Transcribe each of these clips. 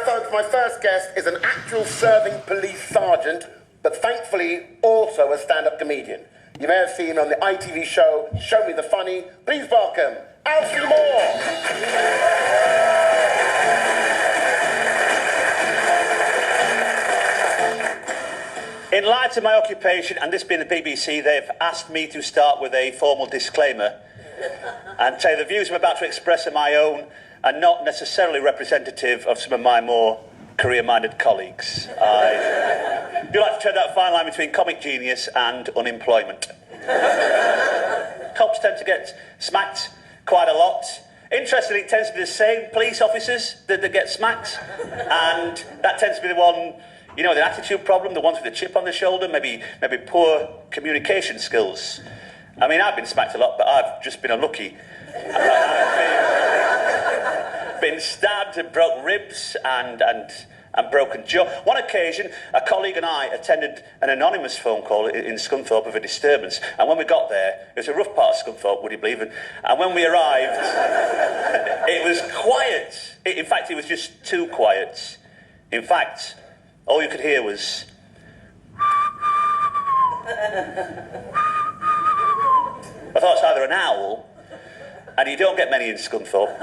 folks, my first guest is an actual serving police sergeant, but thankfully also a stand-up comedian. You may have seen him on the ITV show, Show Me the Funny. Please welcome Alfie Moore. In light of my occupation, and this being the BBC, they've asked me to start with a formal disclaimer and say the views I'm about to express are my own and not necessarily representative of some of my more career-minded colleagues. I do like to tread that fine line between comic genius and unemployment. Cops tend to get smacked quite a lot. Interestingly, it tends to be the same police officers that get smacked, and that tends to be the one, you know, with an attitude problem, the ones with a chip on the shoulder, maybe poor communication skills. I mean, I've been smacked a lot, but I've just been unlucky. I've been stabbed and broke ribs and broken jaw. One occasion, a colleague and I attended an anonymous phone call in Scunthorpe of a disturbance, and when we got there, it was a rough part of Scunthorpe, would you believe it? And when we arrived, it was quiet. In fact, it was just too quiet. In fact, all you could hear was... I thought it's either an owl, and you don't get many in Scunthorpe.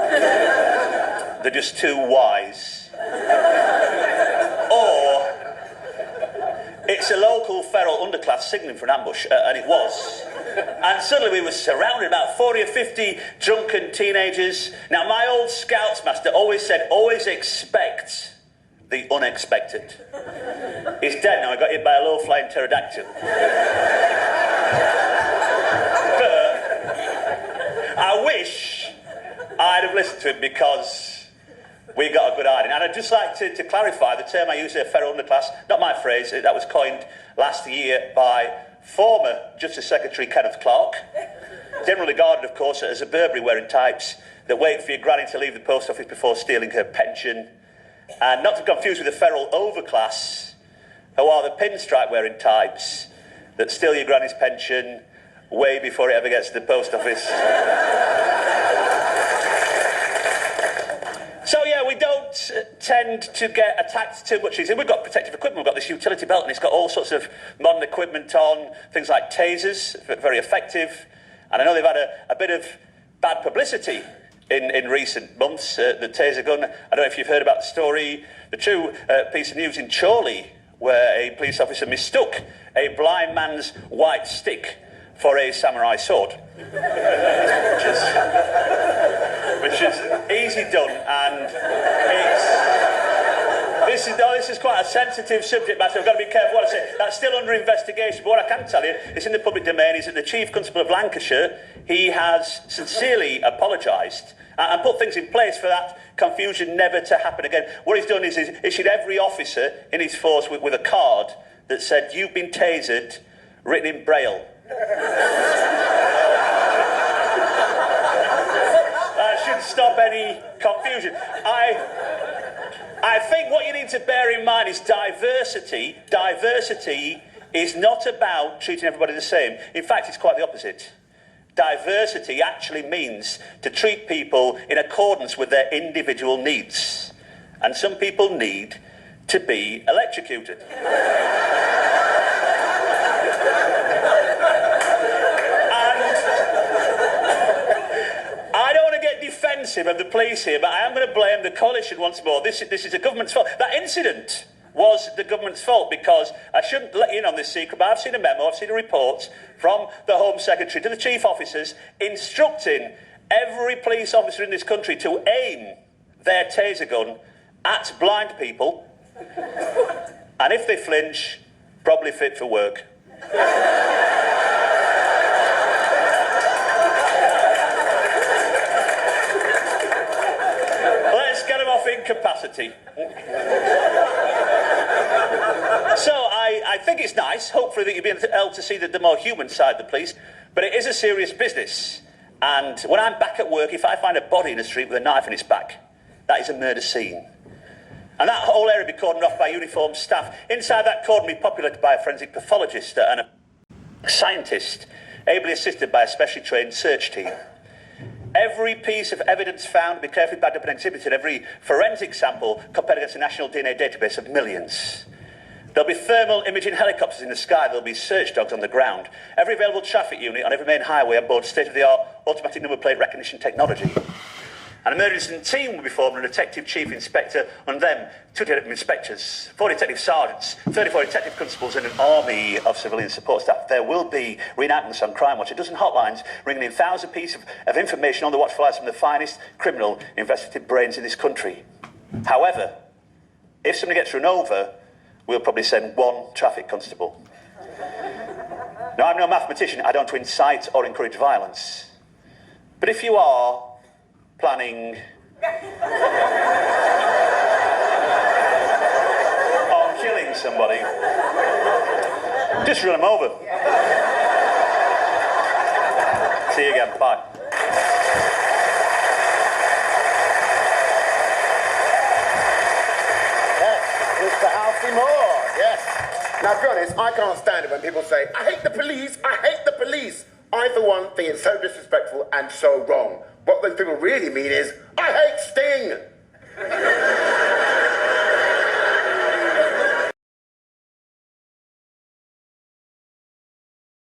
They're just too wise. Or it's a local feral underclass signalling for an ambush, and it was. And suddenly we were surrounded, about 40 or 50 drunken teenagers. Now, my old Scouts master always said, always expect the unexpected. He's dead now. I got hit by a low-flying pterodactyl. I wish I'd have listened to him because we got a good idea. And I'd just like to clarify the term I used there, feral underclass, not my phrase, that was coined last year by former Justice Secretary Kenneth Clarke, generally regarded, of course, as a Burberry-wearing types that wait for your granny to leave the post office before stealing her pension, and not to be confused with the feral overclass, who are the pinstripe-wearing types that steal your granny's pension way before it ever gets to the post office. So yeah, we don't tend to get attacked too much easily. We've got protective equipment, we've got this utility belt, and it's got all sorts of modern equipment on, things like tasers, very effective. And I know they've had a bit of bad publicity in recent months, the taser gun. I don't know if you've heard about the story, the true piece of news in Chorley, where a police officer mistook a blind man's white stick for a samurai sword, which is easy done, and this is quite a sensitive subject matter. I've got to be careful what I say. That's still under investigation, but what I can tell you, it's in the public domain, is that the Chief Constable of Lancashire, he has sincerely apologised and put things in place for that confusion never to happen again. What he's done is he's issued every officer in his force with a card that said, "You've been tasered," written in Braille. That should stop any confusion. I think what you need to bear in mind is diversity. Diversity is not about treating everybody the same. In fact, it's quite the opposite. Diversity actually means to treat people in accordance with their individual needs. And some people need to be electrocuted. Defensive of the police here, but I am going to blame the coalition once more. This is the government's fault. That incident was the government's fault, because I shouldn't let you in on this secret, but I've seen a memo, I've seen a report from the Home Secretary to the chief officers instructing every police officer in this country to aim their taser gun at blind people, and if they flinch, probably fit for work. Incapacity. So I think it's nice, hopefully, that you'll be able to see the more human side of the police, but it is a serious business. And when I'm back at work, if I find a body in the street with a knife in its back, that is a murder scene. And that whole area will be cordoned off by uniformed staff. Inside that cordon will be populated by a forensic pathologist and a scientist, ably assisted by a specially trained search team. Every piece of evidence found will be carefully bagged up and exhibited. Every forensic sample compared against a national DNA database of millions. There'll be thermal imaging helicopters in the sky. There'll be search dogs on the ground. Every available traffic unit on every main highway on board state-of-the-art automatic number plate recognition technology. An emergency team will be formed, a detective chief inspector, and them 2 detective inspectors, 4 detective sergeants, 34 detective constables, and an army of civilian support staff. There will be reenactments on Crime Watch, a dozen hotlines ringing in 1,000 pieces of information on the watch for lives from the finest criminal investigative brains in this country. However, if somebody gets run over, we'll probably send 1 traffic constable. Now, I'm no mathematician. I don't incite or encourage violence. But if you are planning on killing somebody, just run them over. See you again. Bye. Yes, Mr. Alfie Moore, yes. Now, to be honest, I can't stand it when people say, I hate the police, I hate the police. I, for one, think it's so disrespectful and so wrong. What those people really mean is, I hate Sting!